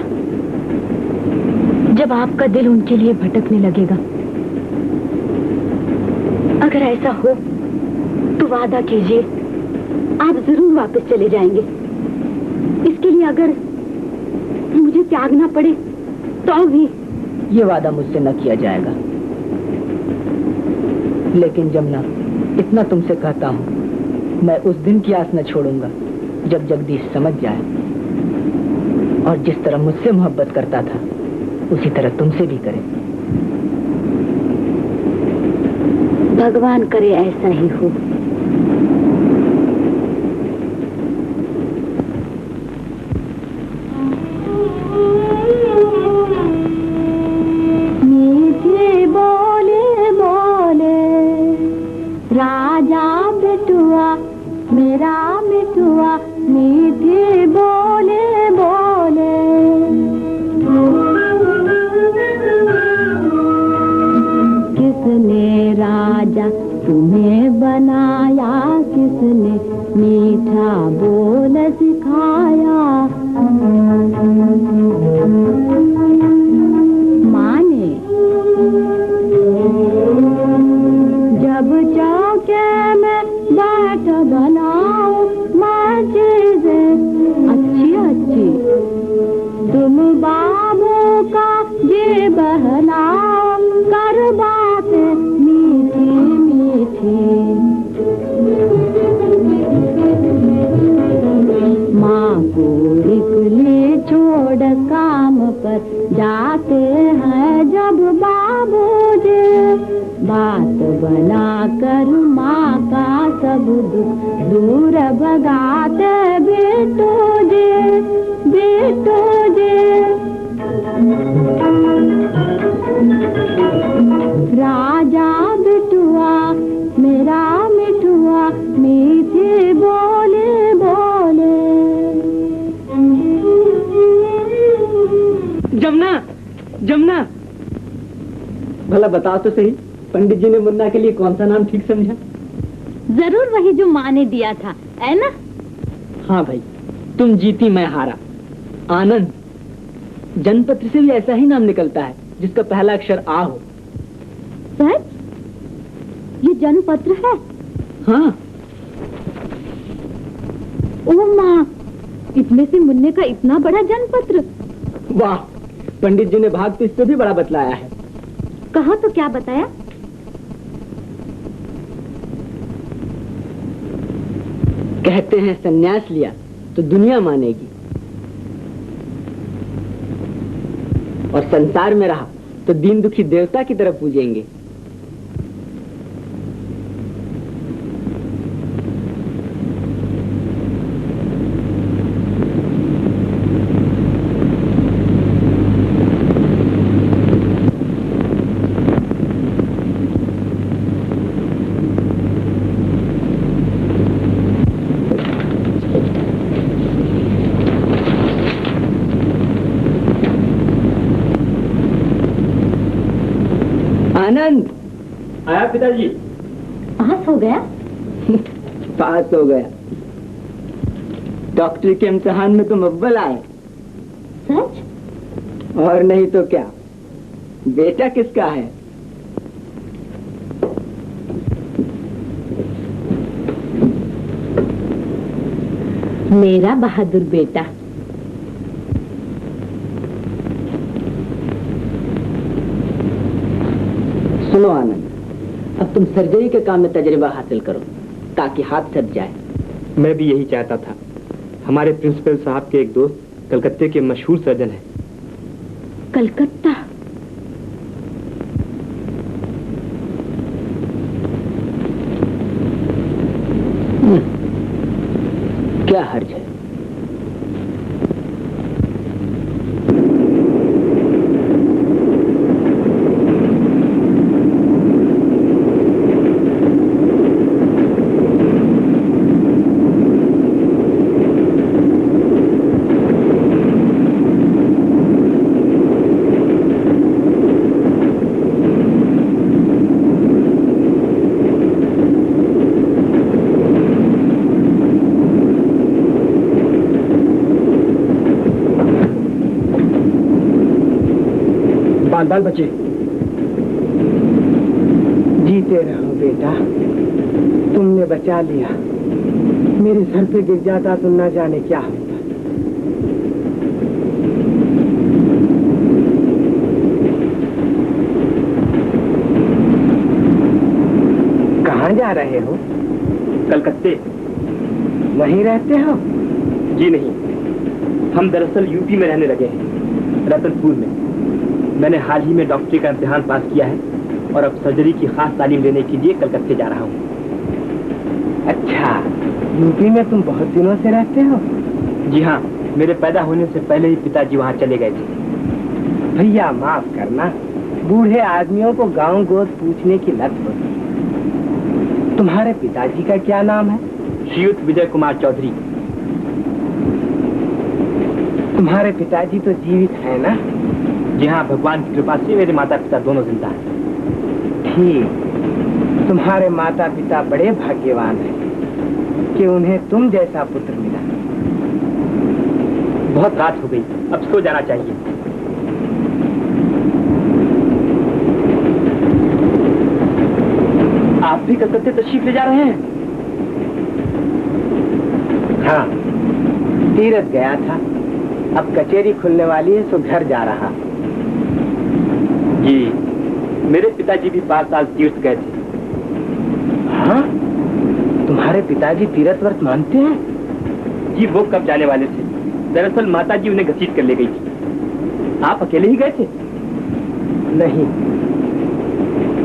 जब आपका दिल उनके लिए भटकने लगेगा। अगर ऐसा हो तो वादा कीजिए, आप जरूर वापस चले जाएंगे। इसके लिए अगर मुझे त्यागना पड़े तो भी। ये वादा मुझसे न किया जाएगा, लेकिन जमुना, इतना तुमसे कहता हूँ, मैं उस दिन की आस न छोड़ूंगा जब जगदीश समझ जाए और जिस तरह मुझसे मोहब्बत करता था उसी तरह तुमसे भी करे। भगवान करे ऐसा ही हो। मीठे बोले बोले राजा बिटुआ, मेरा बिटुआ, मीठे बोले बोले। किसने राजा तुम्हें बनाया, किसने मीठा बोल सिखाया? माँ ने। दुख दूर भगाते बेटो जे, बेटो जे। राजा बिटुआ मेरा मिठुआ मीठे बोले बोले। जमुना, जमुना, भला बताओ तो सही, पंडित जी ने मुन्ना के लिए कौन सा नाम ठीक समझा? जरूर वही जो माँ ने दिया था, है ना? हाँ भाई, तुम जीती मैं हारा। आनंद। जन्मपत्र से भी ऐसा ही नाम निकलता है जिसका पहला अक्षर आ हो। सच? ये जन्म पत्र है? हाँ। ओ माँ, इतने से मुन्ने का इतना बड़ा जन्म पत्र। वाह, पंडित जी ने भाग तो इससे भी बड़ा बतलाया है। कहा तो क्या बताया? कहते हैं संन्यास लिया तो दुनिया मानेगी, और संसार में रहा तो दीन दुखी देवता की तरफ पूजेंगे। आनंद। आया पिताजी। पास हो गया? पास हो गया। डॉक्टरी के इम्तिहान में तुम अव्वल आए। सच? और नहीं तो क्या। बेटा किसका है? मेरा बहादुर बेटा। सुनो आनंद, अब तुम सर्जरी के काम में तजुर्बा हासिल करो ताकि हाथ सज जाए। मैं भी यही चाहता था। हमारे प्रिंसिपल साहब के एक दोस्त कलकत्ते के मशहूर सर्जन हैं। कलकत्ता? क्या हर्ज है? बाल बचे। जीते रहो बेटा, तुमने बचा लिया। मेरे सर पे गिर जाता तो न जाने क्या होता। कहाँ जा रहे हो? कलकत्ते। वहीं रहते हो? जी नहीं, हम दरअसल यूपी में रहने लगे हैं, रतनपुर में। मैंने हाल ही में डॉक्टरी का इम्तिहान पास किया है और अब सर्जरी की खास तालीम लेने के लिए कलकत्ते जा रहा हूँ। अच्छा, यूपी में तुम बहुत दिनों से रहते हो? जी हाँ, मेरे पैदा होने से पहले ही पिताजी वहाँ चले गए थे। भैया माफ करना, बूढ़े आदमियों को गांव गोद पूछने की लत होती। तुम्हारे पिताजी का क्या नाम है? श्रीयुत विजय कुमार चौधरी। तुम्हारे पिताजी तो जीवित है ना? जी हाँ, भगवान की कृपा से मेरे माता पिता दोनों जिंदा हैं। ठीक, तुम्हारे माता पिता बड़े भाग्यवान हैं कि उन्हें तुम जैसा पुत्र मिला। बहुत रात हो गई, अब सो जाना चाहिए। आप भी कलकत्ते तशरीफ ले जा रहे हैं? हाँ, तीरथ गया था, अब कचेरी खुलने वाली है तो घर जा रहा। जी, मेरे पिताजी भी 5 साल तीर्थ गए थे। हाँ? तुम्हारे पिताजी तीर्थ व्रत मानते हैं? जी, वो कब जाने वाले थे। दरअसल माताजी उन्हें घसीट कर ले गई थी। आप अकेले ही गए थे? नहीं,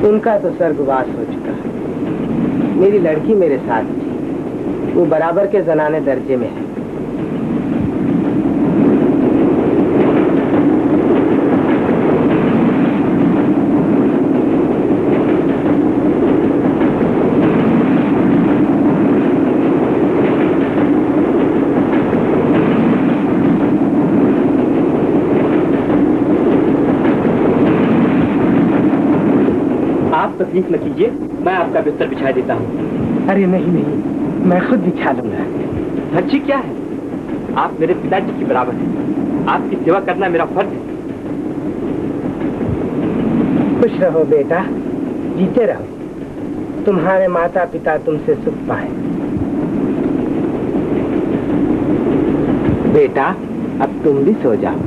उनका तो स्वर्गवास हो चुका। मेरी लड़की मेरे साथ थी। वो बराबर के जनाने दर्जे में है। तकलीफ न कीजिए, मैं आपका बिस्तर बिछा देता हूँ। अरे नहीं नहीं, मैं खुद बिछा लूंगा। हर्जी क्या है, आप मेरे पिताजी की बराबर हैं। आपकी सेवा करना मेरा फर्ज है। खुश रहो बेटा, जीते रहो। तुम्हारे माता पिता तुमसे सुख पाए। बेटा अब तुम भी सो जाओ।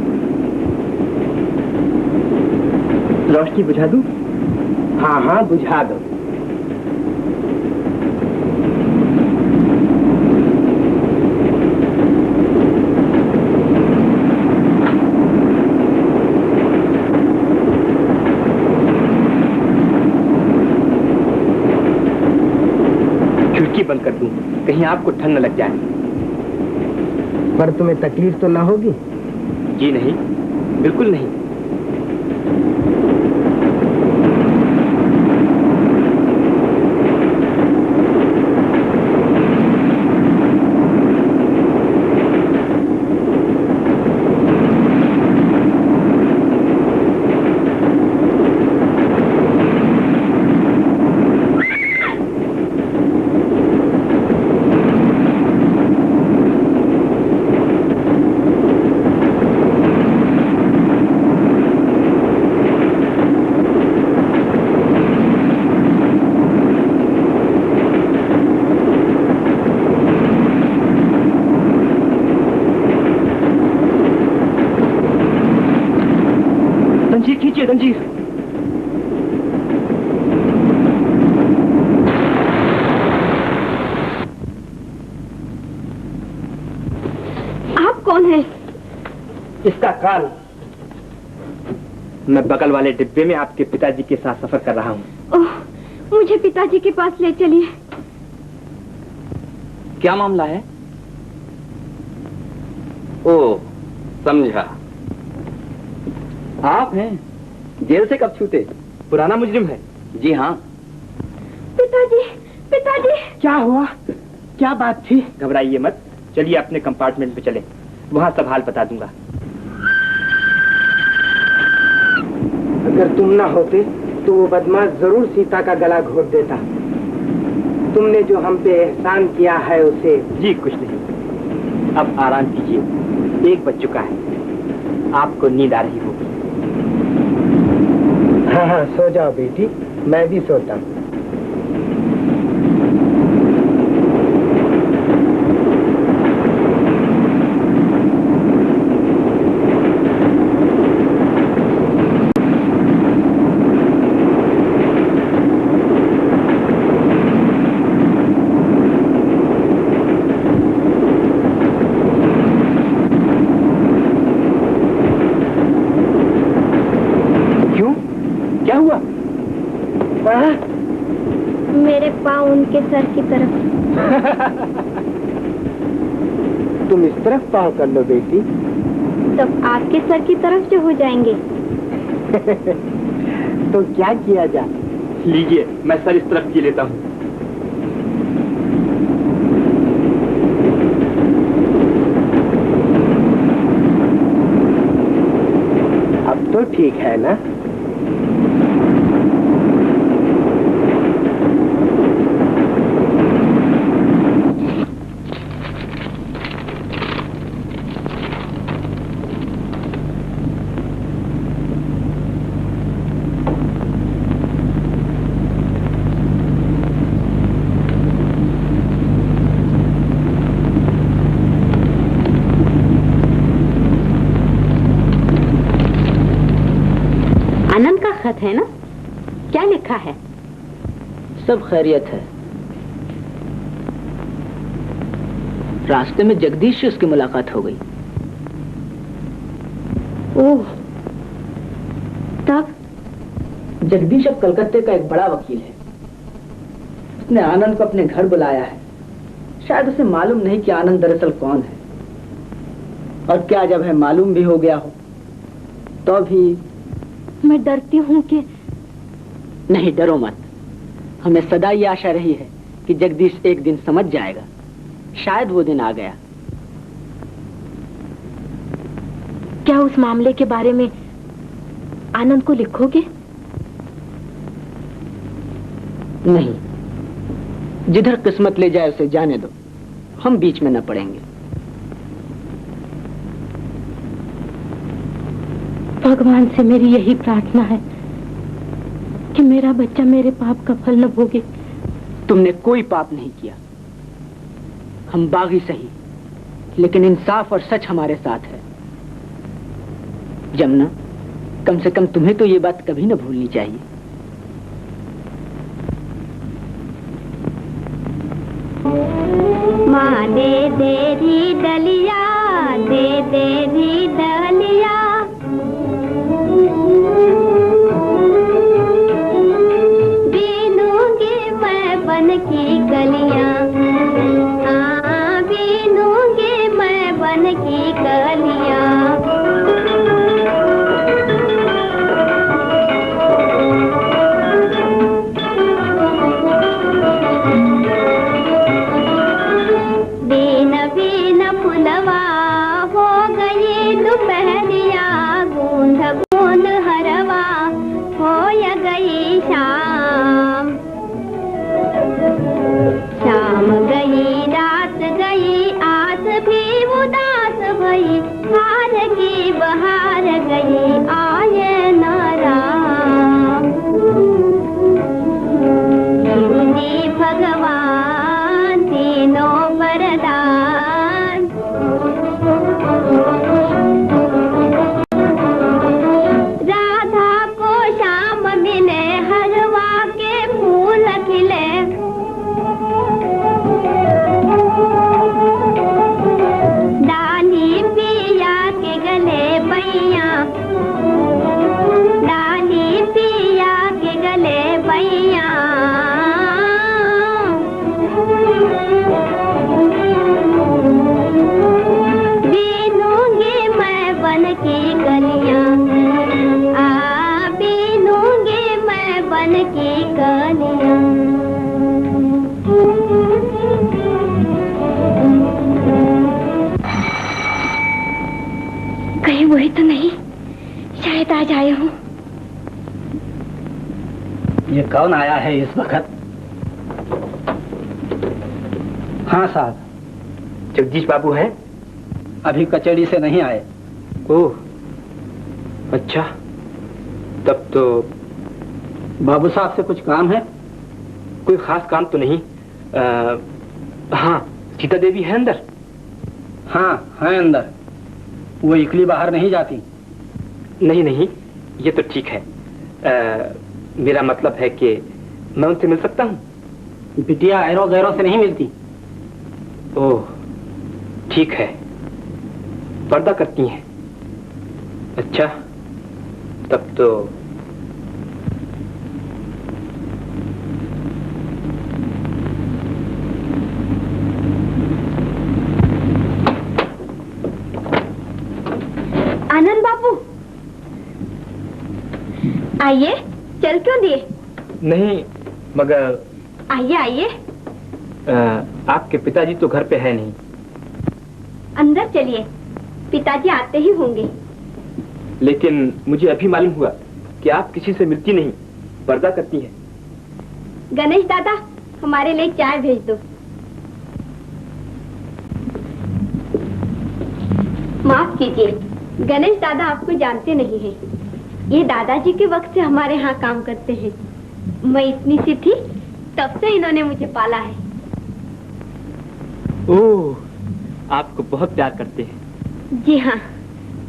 रोशनी बुझा दूं? हाँ हाँ, बुझा दो। खिड़की बंद कर दूं, कहीं आपको ठंड न लग जाए। पर तुम्हें तकलीफ तो ना होगी? जी नहीं, बिल्कुल नहीं। जंजीर आप कौन हैं? इसका काल। मैं बगल वाले डिब्बे में आपके पिताजी के साथ सफर कर रहा हूँ। ओह, मुझे पिताजी के पास ले चलिए। क्या मामला है? ओ, समझा, आप हैं। जेल से कब छूटे? पुराना मुजरिम है। जी हाँ। पिताजी, पिताजी। क्या हुआ? क्या बात थी? घबराइए मत, चलिए अपने कंपार्टमेंट में चलें, वहां सब हाल बता दूंगा। अगर तुम ना होते तो वो बदमाश जरूर सीता का गला घोट देता। तुमने जो हम पे एहसान किया है उसे। जी कुछ नहीं, अब आराम कीजिए, 1 बज चुका है, आपको नींद आ रही होगी। हाँ हाँ, सो जाओ बेटी, मैं भी सोता हूँ। मेरे पाँव उनके सर की तरफ। तुम इस तरफ पाँव कर लो बेटी। तब आपके सर की तरफ जो हो जाएंगे। तो क्या किया जाए? लीजिए, मैं सर इस तरफ की लेता हूँ। अब तो ठीक है ना? खत है ना? क्या लिखा है? सब खैरियत है। रास्ते में जगदीश से उसकी मुलाकात हो गई। ओह, तब? जगदीश अब कलकत्ते का एक बड़ा वकील है। उसने आनंद को अपने घर बुलाया है। शायद उसे मालूम नहीं कि आनंद दरअसल कौन है। और क्या जब है मालूम भी हो गया हो तो भी मैं डरती हूँ कि नहीं, डरो मत। हमें सदा ये आशा रही है कि जगदीश एक दिन समझ जाएगा। शायद वो दिन आ गया। क्या उस मामले के बारे में आनंद को लिखोगे? नहीं, जिधर किस्मत ले जाए उसे जाने दो, हम बीच में न पड़ेंगे। भगवान से मेरी यही प्रार्थना है कि मेरा बच्चा मेरे पाप का फल न भोगे। तुमने कोई पाप नहीं किया। हम बागी सही, लेकिन इंसाफ और सच हमारे साथ है। जमुना, कम से कम तुम्हें तो ये बात कभी न भूलनी चाहिए। माँ दे देरी डलिया, दे देरी डलिया, बीनूंगी मैं बन की कलियां, हाँ बीनूंगी मैं बन की कलियां। बहार गई आए नाराम, हिंदी भगवान तीनों वरदान। राधा को शाम मिले हरवा के फूल खिले, डाली पिया के गले बैया, डाली पिया के गले बैया। बीनूंगी मैं बन की कलियां, आ बीनूंगी मैं बन की कलियां। कहीं वही तो नहीं? शायद आज आए हो। ये कौन आया है इस वक्त? हाँ साहब, जगदीश बाबू हैं? अभी कचहरी से नहीं आए। ओह, अच्छा, तब तो बाबू साहब से कुछ काम है? कोई खास काम तो नहीं। हाँ, सीता देवी है अंदर? हाँ है अंदर। वो इकली बाहर नहीं जाती। नहीं नहीं, ये तो ठीक है। मेरा मतलब है कि मैं उनसे मिल सकता हूँ? बिटिया ऐरो गैरों से नहीं मिलती। ओह, ठीक है, पर्दा करती हैं। अच्छा, तब तो आनंद बाबू आइए। चल क्यों दिए? नहीं, मगर आइए आइए। आपके पिताजी तो घर पे है नहीं। अंदर चलिए, पिताजी आते ही होंगे। लेकिन मुझे अभी मालूम हुआ कि आप किसी से मिलती नहीं, पर्दा करती हैं। गणेश दादा, हमारे लिए चाय भेज दो। माफ कीजिए, गणेश दादा आपको जानते नहीं हैं। ये दादाजी के वक्त से हमारे यहाँ काम करते हैं। मैं इतनी सी थी तब से इन्होंने मुझे पाला है। ओह, आपको बहुत प्यार करते हैं। जी हाँ,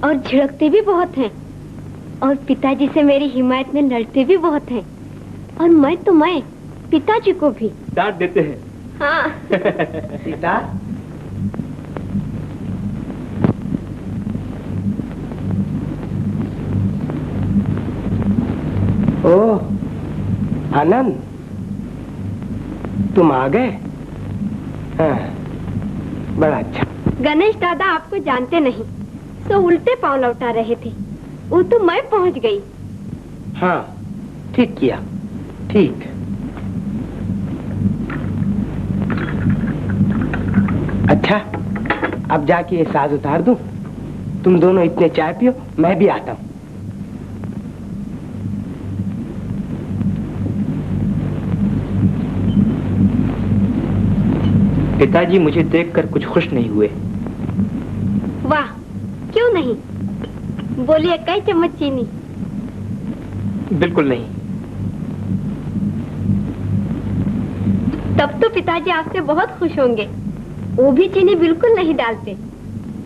और झिड़कते भी बहुत हैं। और पिताजी से मेरी हिमायत में लड़ते भी बहुत हैं। और मैं पिताजी को भी डांट देते हैं। हाँ। सीता, ओह आनंद, तुम आ गए? हाँ, बड़ा अच्छा। गणेश दादा आपको जानते नहीं, तो उल्टे पांव लौटा रहे थे, वो तो मैं पहुंच गई। हाँ ठीक किया, ठीक। अच्छा, अब जाके ये साज उतार दूं? तुम दोनों इतने चाय पियो, मैं भी आता हूँ। पिताजी मुझे देखकर कुछ खुश नहीं हुए। वाह, क्यों नहीं? बोलिए, कई चम्मच चीनी? बिल्कुल नहीं। तब तो पिताजी आपसे बहुत खुश होंगे। वो भी चीनी बिल्कुल नहीं डालते,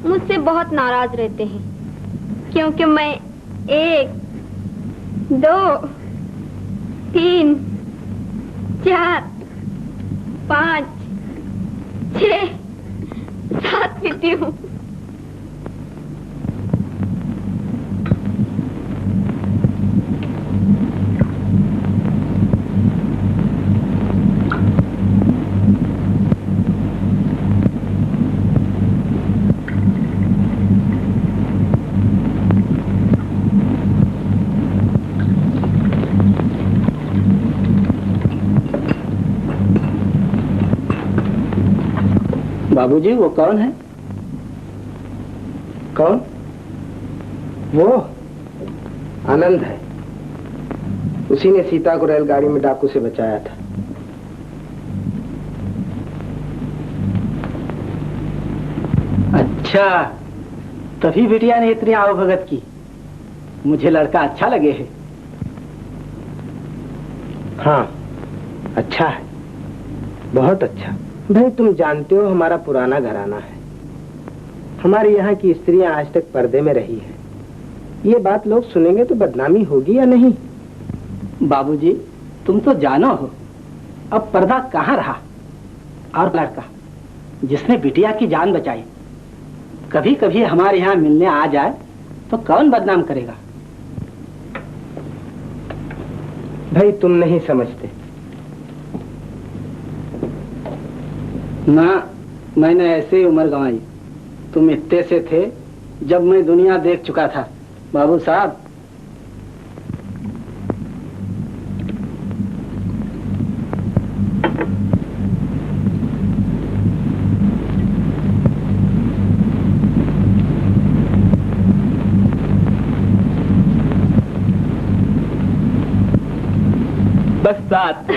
मुझसे बहुत नाराज रहते हैं, क्योंकि मैं 1, 2, 3, 4, 5, 6, 7 पीती हूँ। बाबूजी, वो कौन है? कौन? वो आनंद है। उसी ने सीता को रेलगाड़ी में डाकू से बचाया था। अच्छा, तभी बिटिया ने इतनी आवभगत की। मुझे लड़का अच्छा लगे है। हाँ, अच्छा है, बहुत अच्छा। भाई तुम जानते हो हमारा पुराना घराना है। हमारे यहाँ की स्त्रियां आज तक पर्दे में रही है। ये बात लोग सुनेंगे तो बदनामी होगी या नहीं? बाबूजी, तुम तो जानो हो, अब पर्दा कहाँ रहा। और लड़का जिसने बिटिया की जान बचाई, कभी कभी हमारे यहाँ मिलने आ जाए तो कौन बदनाम करेगा? भाई तुम नहीं समझते ना, मैंने ऐसे ही उम्र गंवाई। तुम इतने से थे जब मैं दुनिया देख चुका था। बाबू साहब, बस 7।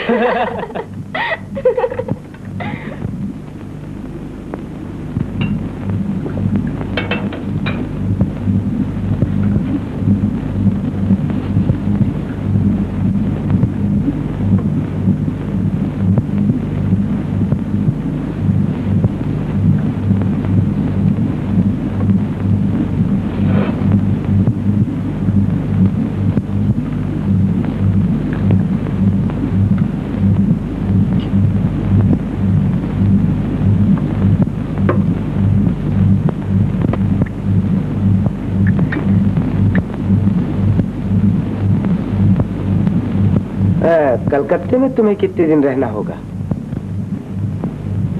कलकत्ते में तुम्हें कितने दिन रहना होगा?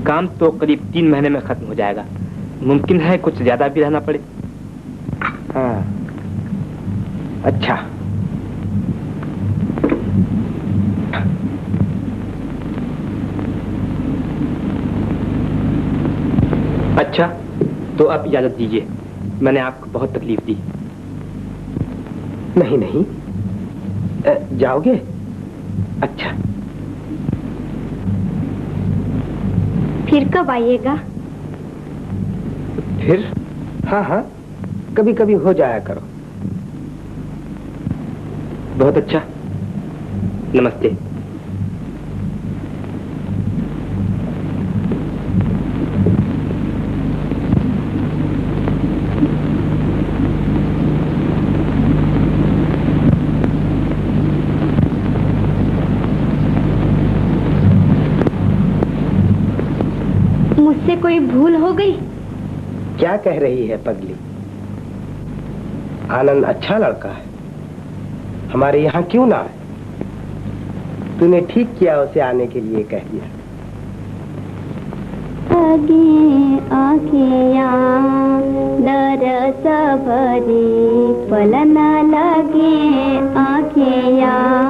काम तो करीब 3 महीने में खत्म हो जाएगा। मुमकिन है कुछ ज्यादा भी रहना पड़े। हाँ, अच्छा। अच्छा, तो अब इजाजत दीजिए। मैंने आपको बहुत तकलीफ दी। नहीं नहीं, जाओगे? अच्छा। फिर कब आइएगा? फिर? हाँ हाँ, कभी कभी हो जाया करो। बहुत अच्छा, नमस्ते। मुझसे कोई भूल हो गई? क्या कह रही है पगली? आनंद अच्छा लड़का है, हमारे यहाँ क्यों ना आए? तूने ठीक किया उसे आने के लिए कह दिया। आँखियाँ दरस भरी पल न लगे आँखियाँ